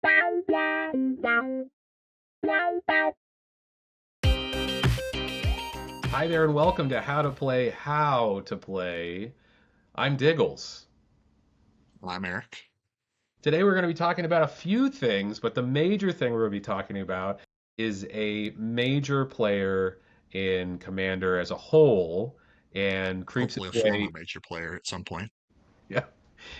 Hi there, and welcome to How to Play. I'm Diggles. I'm Eric. Today we're going to be talking about a few things, but the major thing we're going to be talking about is a major player in Commander as a whole and creeps Hopefully its a former way, major player at some point. yeah,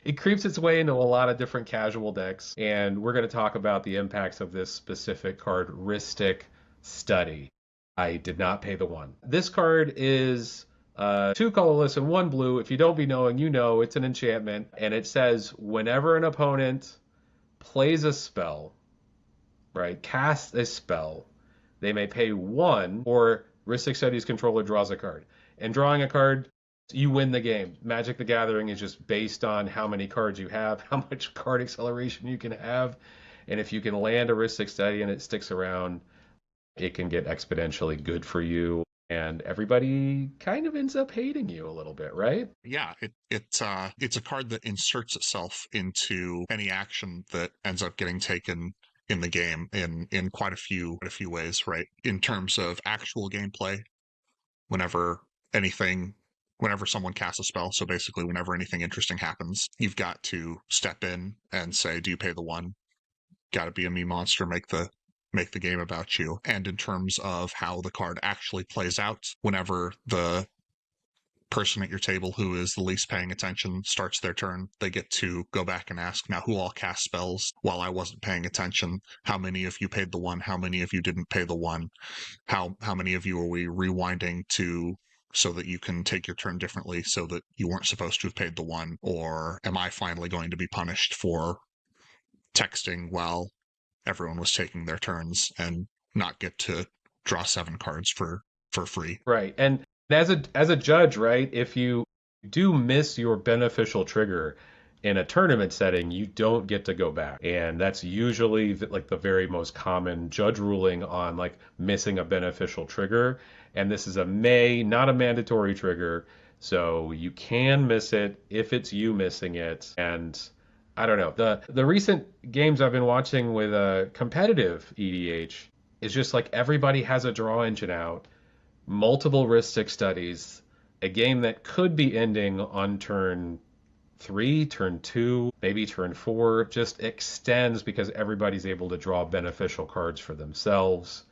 it creeps its way into a lot of different casual decks, and we're going to talk about the impacts of this specific card, Rhystic Study. I did not pay the one. This card is two colorless and one blue. If you don't be knowing, you know it's an enchantment, and it says whenever an opponent plays a spell, right, casts a spell, they may pay one, or Rhystic Study's controller draws a card. And drawing a card, you win the game. Magic the Gathering is just based on how many cards you have, how much card acceleration you can have, and if you can land a Rhystic Study and it sticks around, it can get exponentially good for you. And everybody kind of ends up hating you a little bit, right? Yeah, it's a card that inserts itself into any action that ends up getting taken in the game in quite a few ways, right? In terms of actual gameplay, whenever anything whenever someone casts a spell, so basically whenever anything interesting happens, you've got to step in and say, do you pay the one? Gotta be a me monster, make the game about you. And in terms of how the card actually plays out, whenever the person at your table who is the least paying attention starts their turn, they get to go back and ask, now who all cast spells while I wasn't paying attention? How many of you paid the one? How many of you didn't pay the one? How many of you are we rewinding to so that you can take your turn differently so that you weren't supposed to have paid the one? Or am I finally going to be punished for texting while everyone was taking their turns and not get to draw 7 cards for free? Right. And as a judge, right, if you do miss your beneficial trigger in a tournament setting, you don't get to go back. And that's usually like the very most common judge ruling on like missing a beneficial trigger. And this is a may, not a mandatory trigger. So you can miss it if it's you missing it. And I don't know. The recent games I've been watching with a competitive EDH is just like everybody has a draw engine out, multiple Rhystic Studies, a game that could be ending on turn three, turn two, maybe turn four, just extends because everybody's able to draw beneficial cards for themselves,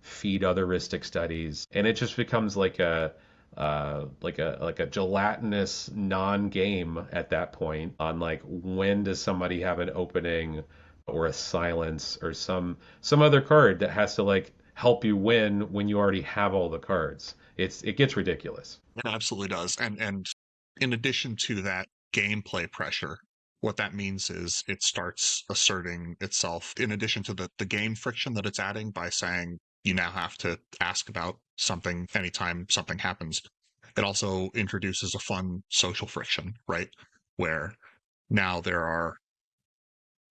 feed other Rhystic Studies, and it just becomes like a gelatinous non-game at that point on like when does somebody have an opening or a silence or some other card that has to like help you win when you already have all the cards. It gets ridiculous. It absolutely does. And in addition to that gameplay pressure, what that means is it starts asserting itself in addition to the game friction that it's adding by saying you now have to ask about something anytime something happens. It also introduces a fun social friction, right? Where now there are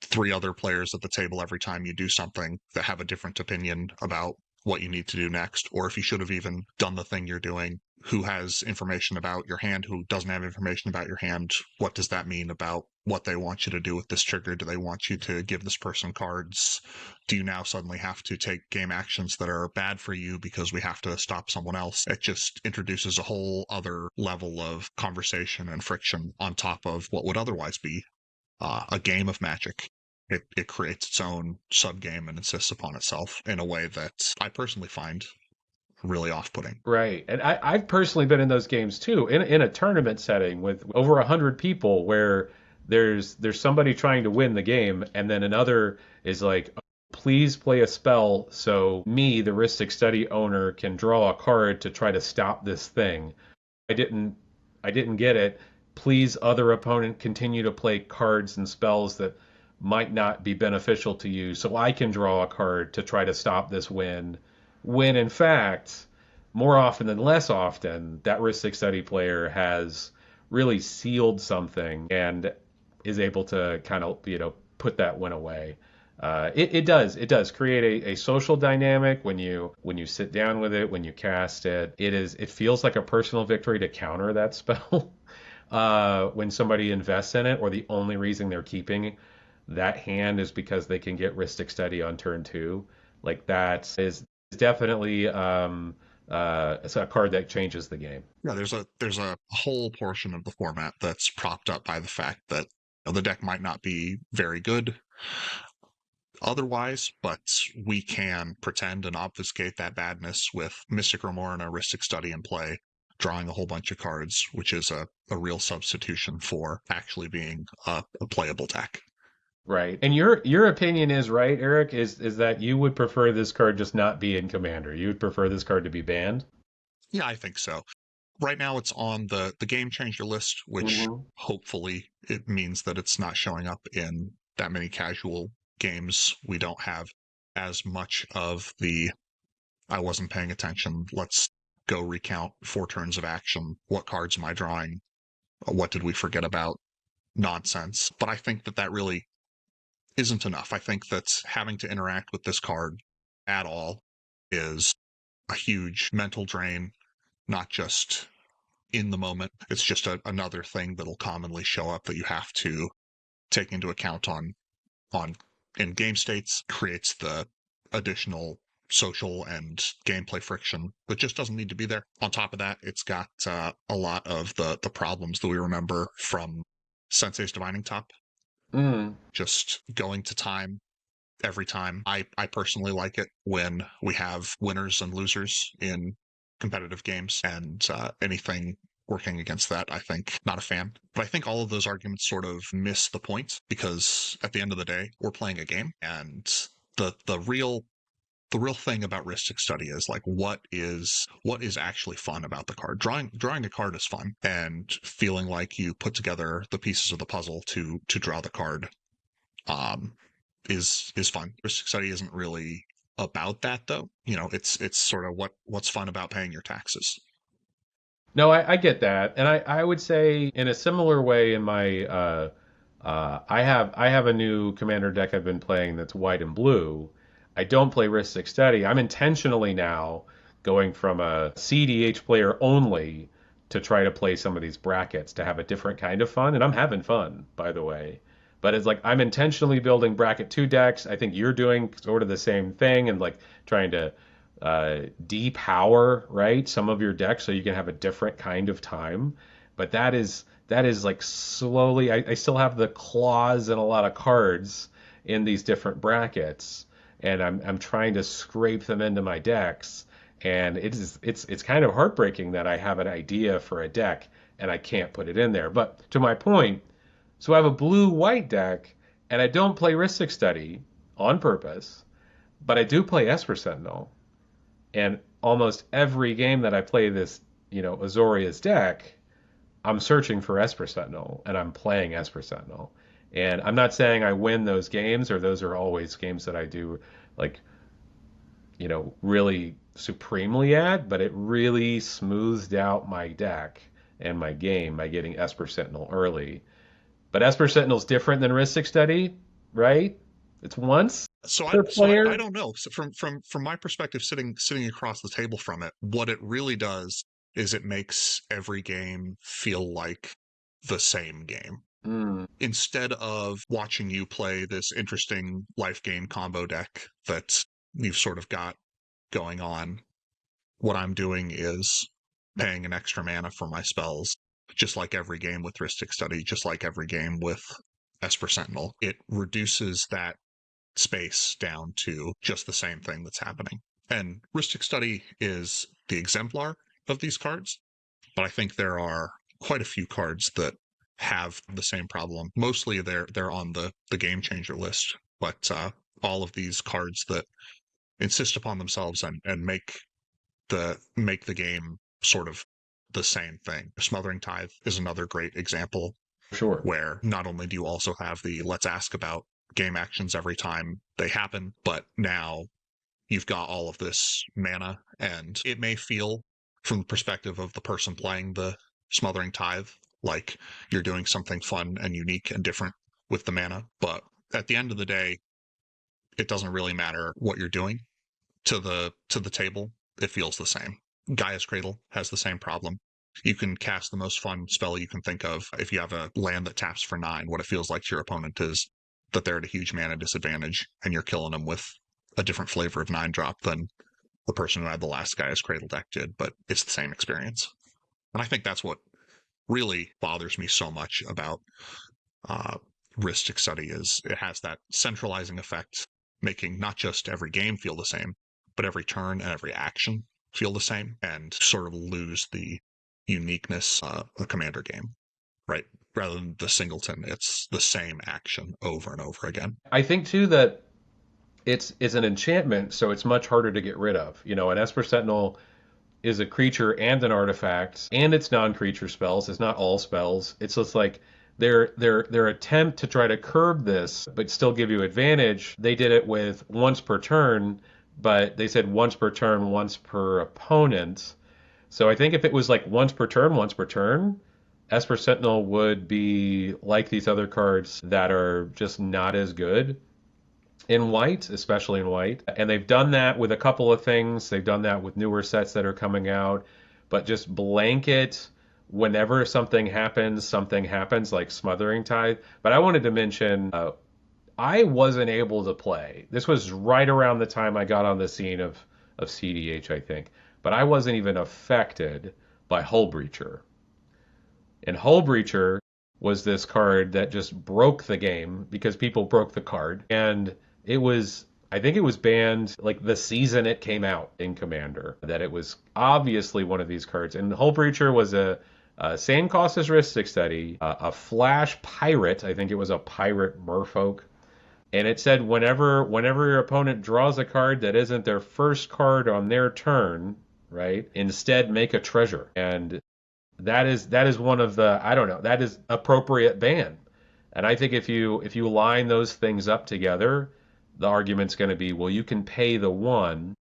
3 other players at the table every time you do something that have a different opinion about what you need to do next, or if you should have even done the thing you're doing, who has information about your hand, who doesn't have information about your hand, what does that mean about what they want you to do with this trigger? Do they want you to give this person cards? Do you now suddenly have to take game actions that are bad for you because we have to stop someone else? It just introduces a whole other level of conversation and friction on top of what would otherwise be a game of Magic. It creates its own subgame and insists upon itself in a way that I personally find really off-putting. Right. And I've personally been in those games too, in a tournament setting with over 100 people where there's somebody trying to win the game and then another is like, please play a spell so me, the Rhystic Study owner, can draw a card to try to stop this thing. I didn't I didn't get it. Please, other opponent, continue to play cards and spells that might not be beneficial to you so I can draw a card to try to stop this win. When in fact, more often than less often, that Rhystic Study player has really sealed something and is able to kind of, put that win away. It does create a social dynamic when you sit down with it, when you cast it. It feels like a personal victory to counter that spell when somebody invests in it, or the only reason they're keeping that hand is because they can get Rhystic Study on turn two. Like that is definitely it's a card that changes the game. Yeah, there's a whole portion of the format that's propped up by the fact that the deck might not be very good otherwise, but we can pretend and obfuscate that badness with Mystic Remora and a Rhystic Study in play, drawing a whole bunch of cards, which is a real substitution for actually being a playable deck. Right. And your opinion is right, Eric, is that you would prefer this card just not be in Commander. You would prefer this card to be banned? Yeah, I think so. Right now it's on the game changer list, which Hmm. hopefully it means that it's not showing up in that many casual games. We don't have as much of the I wasn't paying attention. Let's go recount 4 turns of action. What cards am I drawing? What did we forget about? Nonsense. But I think that that really isn't enough. I think that having to interact with this card at all is a huge mental drain, not just in the moment. It's just another thing that'll commonly show up that you have to take into account on in game states, creates the additional social and gameplay friction that just doesn't need to be there. On top of that, it's got a lot of the problems that we remember from Sensei's Divining Top, Mm. just going to time every time. I personally like it when we have winners and losers in competitive games, and anything working against that, I think, not a fan. But I think all of those arguments sort of miss the point because at the end of the day, we're playing a game, and the real thing about Rhystic Study is like what is actually fun about the card. Drawing a card is fun, and feeling like you put together the pieces of the puzzle to draw the card um, is fun. Rhystic Study isn't really about that though. It's sort of what's fun about paying your taxes. No, I get that, and I would say in a similar way in my I have a new commander deck I've been playing that's white and blue. I don't play Rhystic Study. I'm intentionally now going from a CDH player only to try to play some of these brackets to have a different kind of fun, and I'm having fun, by the way. But it's like I'm intentionally building bracket two decks. I think you're doing sort of the same thing and like trying to depower right some of your decks so you can have a different kind of time. But that is like slowly. I still have the claws and a lot of cards in these different brackets, and I'm trying to scrape them into my decks. And it's kind of heartbreaking that I have an idea for a deck and I can't put it in there. But to my point, so I have a blue white deck, and I don't play Rhystic Study on purpose, but I do play Esper Sentinel. And almost every game that I play this, Azoria's deck, I'm searching for Esper Sentinel and I'm playing Esper Sentinel. And I'm not saying I win those games or those are always games that I do like, really supremely at, but it really smoothed out my deck and my game by getting Esper Sentinel early. But Esper Sentinel's different than Rhystic Study, right? It's once So I per so I player. don't know. So from my perspective, sitting across the table from it, what it really does is it makes every game feel like the same game. Mm, Instead of watching you play this interesting life gain combo deck that you've sort of got going on, what I'm doing is paying an extra mana for my spells, just like every game with Rhystic Study, just like every game with Esper Sentinel. It reduces that space down to just the same thing that's happening. And Rhystic Study is the exemplar of these cards, but I think there are quite a few cards that have the same problem. Mostly they're on the game changer list, but all of these cards that insist upon themselves and make the game sort of the same thing. Smothering Tithe is another great example sure. where not only do you also have the let's ask about game actions every time they happen, but now you've got all of this mana, and it may feel, from the perspective of the person playing the Smothering Tithe, like you're doing something fun and unique and different with the mana. But at the end of the day, it doesn't really matter what you're doing to the table. It feels the same. Gaia's Cradle has the same problem. You can cast the most fun spell you can think of. If you have a land that taps for 9, what it feels like to your opponent is that they're at a huge mana disadvantage and you're killing them with a different flavor of 9-drop than the person who had the last Guy's Cradle deck did, but it's the same experience. And I think that's what really bothers me so much about uh, Rhystic Study is it has that centralizing effect, making not just every game feel the same, but every turn and every action feel the same, and sort of lose the uniqueness of a Commander game, right? Rather than the singleton, it's the same action over and over again. I think too that it's an enchantment, so it's much harder to get rid of. An Esper Sentinel is a creature and an artifact, and it's non-creature spells. It's not all spells. It's just like their attempt to try to curb this, but still give you advantage. They did it with once per turn, but they said once per turn, once per opponent. So I think if it was like once per turn, Esper Sentinel would be like these other cards that are just not as good in white, especially in white. And they've done that with a couple of things. They've done that with newer sets that are coming out. But just blanket, whenever something happens like Smothering Tithe. But I wanted to mention, I wasn't able to play. This was right around the time I got on the scene of CDH, I think. But I wasn't even affected by Hull Breacher. And Hull Breacher was this card that just broke the game because people broke the card. And I think it was banned like the season it came out in Commander, that it was obviously one of these cards. And Hull Breacher was a same cost as Rhystic Study, a flash pirate. I think it was a pirate merfolk. And it said whenever your opponent draws a card that isn't their first card on their turn, right? Instead make a treasure. And that is one of the, I don't know, that is appropriate ban. And I think if you line those things up together, the argument's going to be, well, you can pay the one,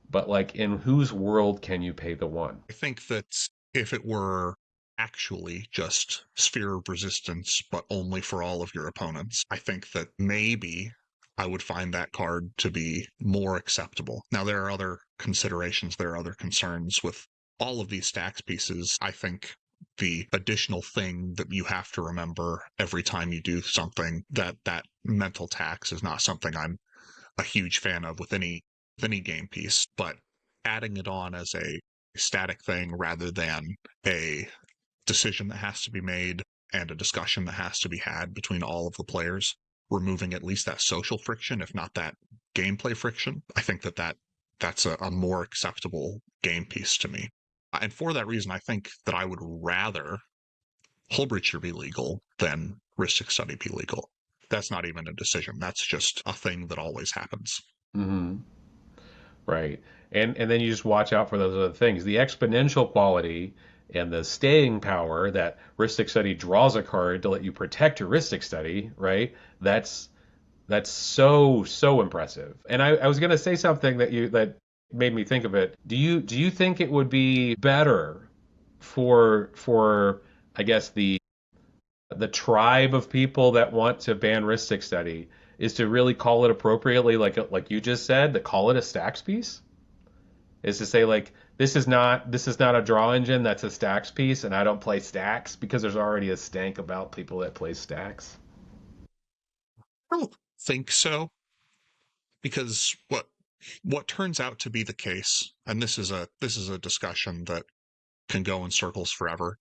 but like in whose world can you pay the one? I think that if it were actually just Sphere of Resistance, but only for all of your opponents, I think that maybe I would find that card to be more acceptable. Now, there are other considerations, there are other concerns with all of these stacks pieces. I think the additional thing that you have to remember every time you do something, that mental tax is not something I'm a huge fan of with any game piece, but adding it on as a static thing rather than a decision that has to be made and a discussion that has to be had between all of the players, removing at least that social friction, if not that gameplay friction, I think that's a more acceptable game piece to me. And for that reason, I think that I would rather Hullbreacher be legal than Rhystic Study be legal. That's not even a decision. That's just a thing that always happens. Hmm. Right. And then you just watch out for those other things. The exponential quality and the staying power that Rhystic Study draws a card to let you protect your Rhystic Study, right? That's so impressive. And I was gonna say something that made me think of it. Do you think it would be better for I guess the tribe of people that want to ban Rhystic Study is to really call it appropriately, like you just said, to call it a stacks piece? Is to say like this is not a draw engine, that's a stacks piece, and I don't play stacks because there's already a stank about people that play stacks. I don't think so, because what turns out to be the case, and this is a discussion that can go in circles forever.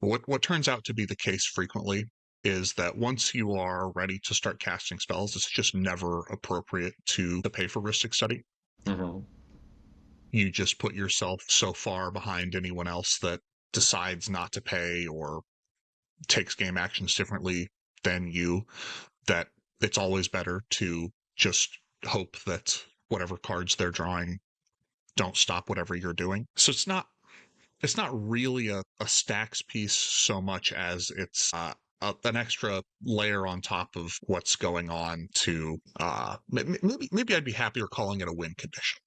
What turns out to be the case frequently is that once you are ready to start casting spells, it's just never appropriate to pay for Rhystic Study. Hmm. You just put yourself so far behind anyone else that decides not to pay or takes game actions differently than you, that it's always better to just hope that whatever cards they're drawing don't stop whatever you're doing. So it's not really a stacks piece so much as it's an extra layer on top of what's going on to maybe I'd be happier calling it a win condition,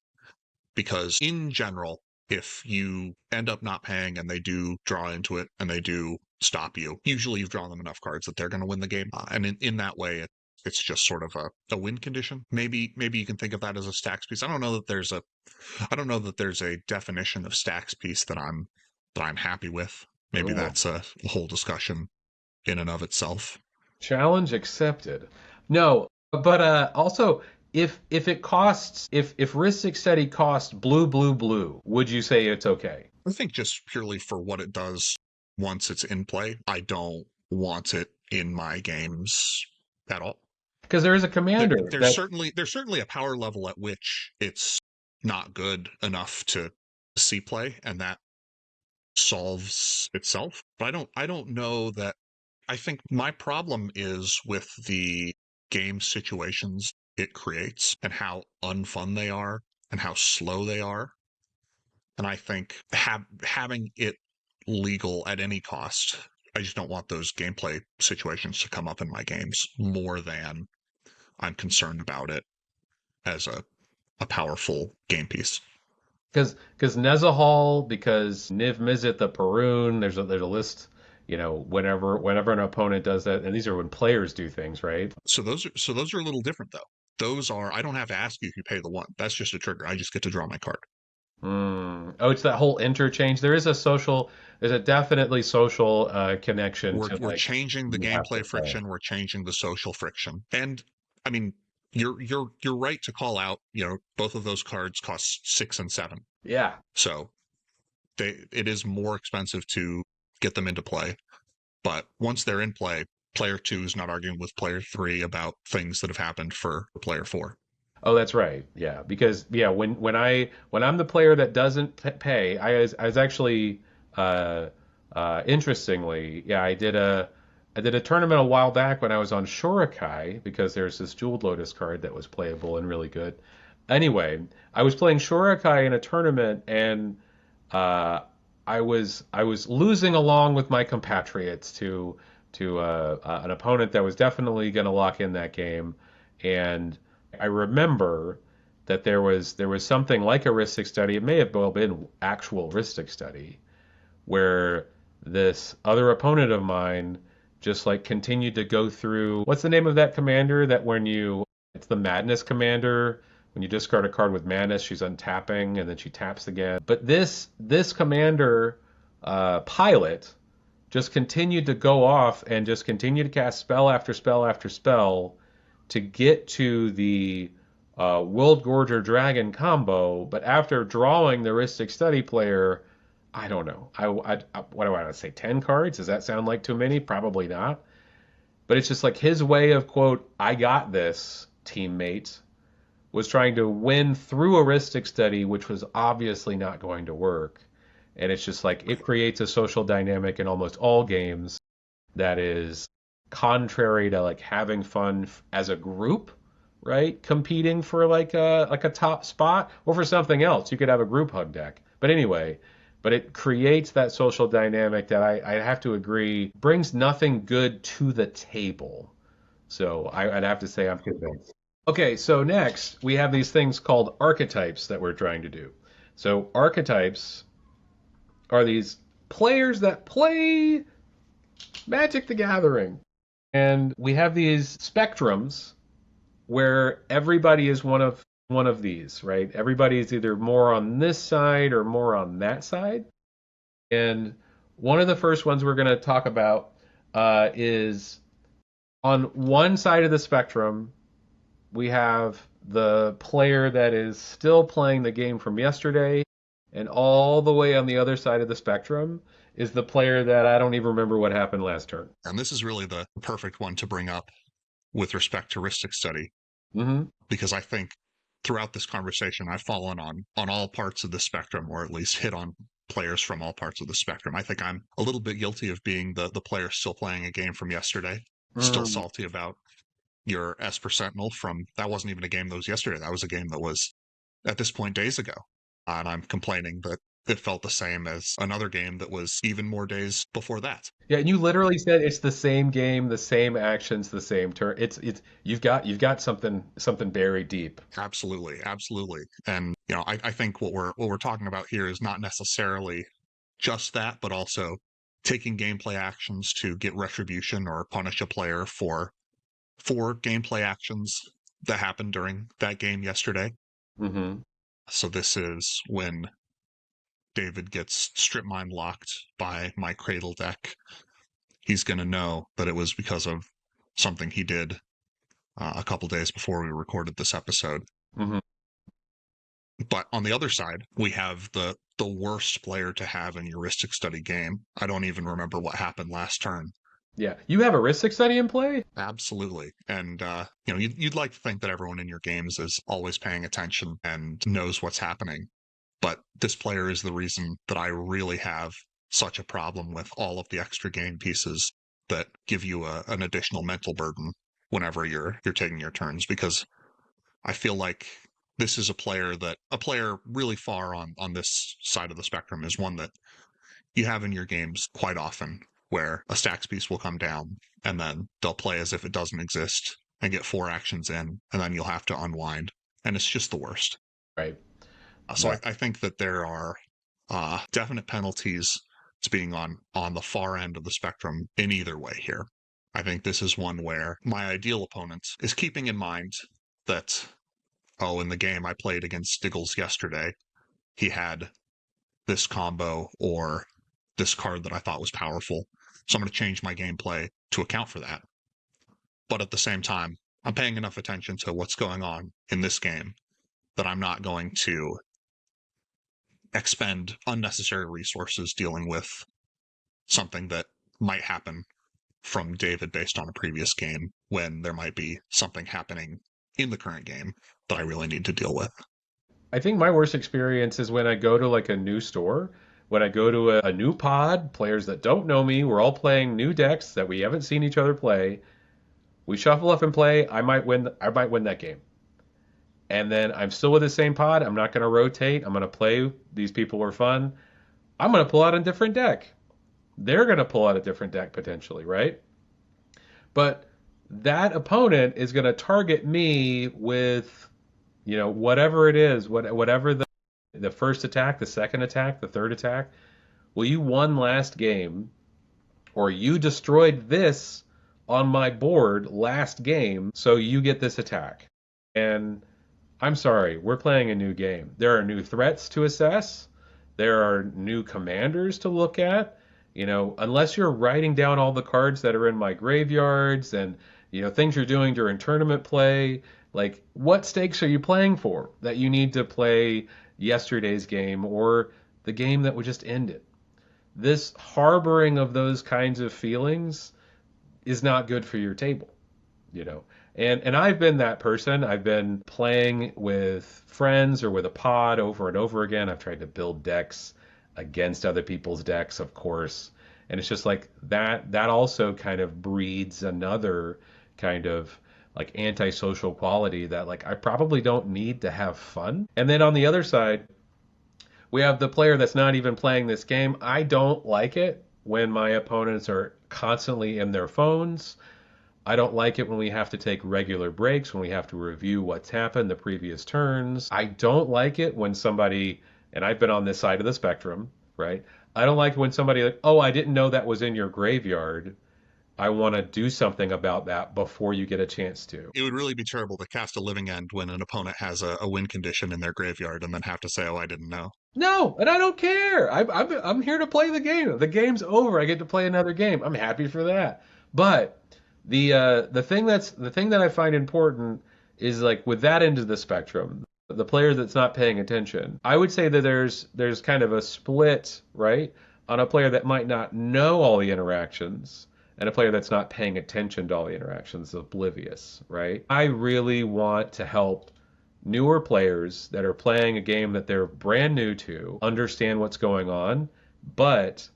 because in general, if you end up not paying and they do draw into it and they do stop you, usually you've drawn them enough cards that they're going to win the game. And in that way, it's just sort of a win condition. Maybe you can think of that as a stacks piece. I don't know that there's a definition of stacks piece that I'm happy with. Maybe Cool. that's a whole discussion in and of itself. Challenge accepted. No, but also if it costs if Rhystic Study costs blue, would you say it's okay? I think just purely for what it does once it's in play, I don't want it in my games at all. Because there is a commander that There's certainly a power level at which it's not good enough to see play, and that solves itself. But I don't know that. I think my problem is with the game situations it creates and how unfun they are and how slow they are. And I think having it legal at any cost, I just don't want those gameplay situations to come up in my games more than I'm concerned about it as a powerful game piece. because Nezahal, because Niv Mizzet the Perun, there's a list, whenever an opponent does that, and these are when players do things, right? So those are a little different though. Those are I don't have to ask you if you pay the one. That's just a trigger. I just get to draw my card. Oh, it's that whole interchange. There's a definitely social connection to We're like changing the you have to gameplay play. friction. We're changing the social friction. And I mean, you're right to call out. Both of those cards cost 6 and 7. Yeah. So it is more expensive to get them into play. But once they're in play, player 2 is not arguing with player 3 about things that have happened for player 4. Oh, that's right. Yeah, because yeah, when I'm the player that doesn't pay, I was actually interestingly, yeah, I did a tournament a while back when I was on Shorakai because there's this Jeweled Lotus card that was playable and really good. Anyway, I was playing Shorakai in a tournament and uh, I was losing along with my compatriots to an opponent that was definitely going to lock in that game, and I remember that there was something like a Rhystic Study. It may have well been actual Rhystic Study where this other opponent of mine just like continued to go through what's the name of that commander that when you it's the Madness Commander when you discard a card with Madness she's untapping and then she taps again. But this commander pilot just continued to go off and just continue to cast spell after spell after spell to get to the World Gorger Dragon combo. But after drawing the Rhystic Study player, I don't know. What do I want to say? 10 cards? Does that sound like too many? Probably not. But it's just like his way of, quote, I got this, teammate, was trying to win through a Rhystic Study, which was obviously not going to work. And it's just like it creates a social dynamic in almost all games that is contrary to like having fun as a group, right? Competing for like a top spot or for something else. You could have a group hug deck. But anyway, but it creates that social dynamic that I have to agree brings nothing good to the table. So I'd have to say I'm convinced. Okay, so next we have these things called archetypes that we're trying to do. So archetypes are these players that play Magic the Gathering. And we have these spectrums where everybody is one of these, right? Everybody is either more on this side or more on that side. And one of the first ones we're going to talk about is on one side of the spectrum, we have the player that is still playing the game from yesterday, and all the way on the other side of the spectrum is the player that I don't even remember what happened last turn. And this is really the perfect one to bring up with respect to Rhystic Study, Mm-hmm. because I think throughout this conversation I've fallen on all parts of the spectrum, or at least hit on players from all parts of the spectrum. I think I'm a little bit guilty of being the player still playing a game from yesterday, still Mm. salty about your Esper Sentinel from that wasn't even a game that was yesterday. That was a game that was at this point days ago. And I'm complaining that it felt the same as another game that was even more days before that. Yeah, and you literally said it's the same game, the same actions, the same turn. It's you've got something buried deep. Absolutely, absolutely. And I think what we're talking about here is not necessarily just that, but also taking gameplay actions to get retribution or punish a player for gameplay actions that happened during that game yesterday. Mm-hmm. So this is when David gets strip mine locked by my Cradle deck. He's going to know that it was because of something he did a couple days before we recorded this episode. Mm-hmm. But on the other side, we have the worst player to have in your Rhystic Study game. I don't even remember what happened last turn. Yeah. You have a Rhystic Study in play? Absolutely. And, you'd like to think that everyone in your games is always paying attention and knows what's happening. But this player is the reason that I really have such a problem with all of the extra game pieces that give you an additional mental burden whenever you're taking your turns, because I feel like this is a player really far on this side of the spectrum is one that you have in your games quite often, where a stacks piece will come down and then they'll play as if it doesn't exist and get 4 actions in, and then you'll have to unwind. And it's just the worst. Right. So I think that there are definite penalties to being on the far end of the spectrum in either way here. I think this is one where my ideal opponent is keeping in mind that, in the game I played against Diggles yesterday, he had this combo or this card that I thought was powerful. So I'm going to change my gameplay to account for that. But at the same time, I'm paying enough attention to what's going on in this game that I'm not going to expend unnecessary resources dealing with something that might happen from David based on a previous game when there might be something happening in the current game that I really need to deal with. I think my worst experience is when I go to like a new store, when I go to a new pod, players that don't know me, we're all playing new decks that we haven't seen each other play. We shuffle up and play. I might win that game. And then I'm still with the same pod. I'm not going to rotate. I'm going to play. These people are fun. I'm going to pull out a different deck. They're going to pull out a different deck potentially, right? But that opponent is going to target me with, whatever it is, whatever the first attack, the second attack, the third attack. Well, you won last game, or you destroyed this on my board last game, so you get this attack. And I'm sorry, we're playing a new game. There are new threats to assess. There are new commanders to look at. Unless you're writing down all the cards that are in my graveyards and, things you're doing during tournament play, like what stakes are you playing for that you need to play yesterday's game or the game that would just end it? This harboring of those kinds of feelings is not good for your table, you know. And I've been that person. I've been playing with friends or with a pod over and over again. I've tried to build decks against other people's decks, of course. And it's just like that also kind of breeds another kind of like antisocial quality that like I probably don't need to have fun. And then on the other side, we have the player that's not even playing this game. I don't like it when my opponents are constantly in their phones. I don't like it when we have to take regular breaks, when we have to review what's happened the previous turns. I don't like it when somebody, and I've been on this side of the spectrum, right? I don't like when somebody like, oh, I didn't know that was in your graveyard. I want to do something about that before you get a chance to. It would really be terrible to cast a living end when an opponent has a win condition in their graveyard and then have to say, oh, I didn't know. No, and I don't care. I'm here to play the game. The game's over. I get to play another game. I'm happy for that. But the thing that I find important is like with that end of the spectrum, the player that's not paying attention. I would say that there's kind of a split, right, on a player that might not know all the interactions and a player that's not paying attention to all the interactions, oblivious, right? I really want to help newer players that are playing a game that they're brand new to understand what's going on, but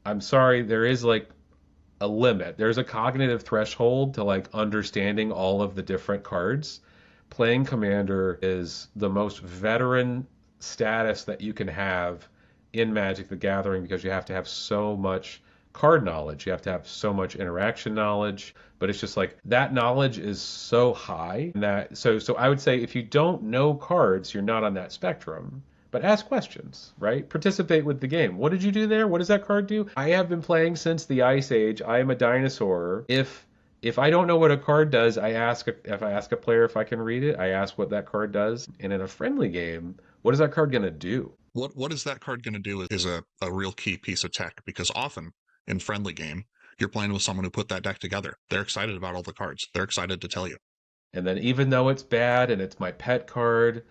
I'm sorry, there is like a limit. There's a cognitive threshold to like understanding all of the different cards. Playing Commander is the most veteran status that you can have in Magic the Gathering because you have to have so much card knowledge. You have to have so much interaction knowledge, but it's just like that knowledge is so high that so I would say if you don't know cards, you're not on that spectrum. But ask questions, right? Participate with the game. What did you do there? What does that card do? I have been playing since the Ice Age. I am a dinosaur. If I don't know what a card does, if I ask a player if I can read it, I ask what that card does. And in a friendly game, what is that card going to do? What is that card going to do is a real key piece of tech, because often in friendly game, you're playing with someone who put that deck together. They're excited about all the cards. They're excited to tell you. And then even though it's bad and it's my pet card,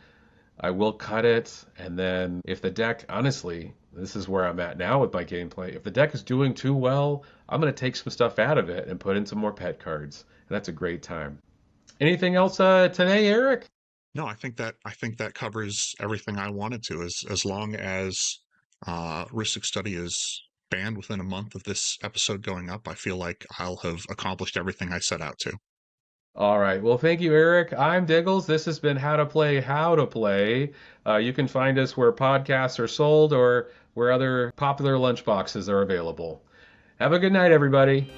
I will cut it. And then if the deck, honestly, this is where I'm at now with my gameplay. If the deck is doing too well, I'm going to take some stuff out of it and put in some more pet cards. And that's a great time. Anything else today, Erik? No, I think that covers everything I wanted to. As long as Rhystic Study is banned within a month of this episode going up, I feel like I'll have accomplished everything I set out to. All right. Well, thank you, Erik. I'm Diggles. This has been How to Play. You can find us where podcasts are sold or where other popular lunchboxes are available. Have a good night, everybody.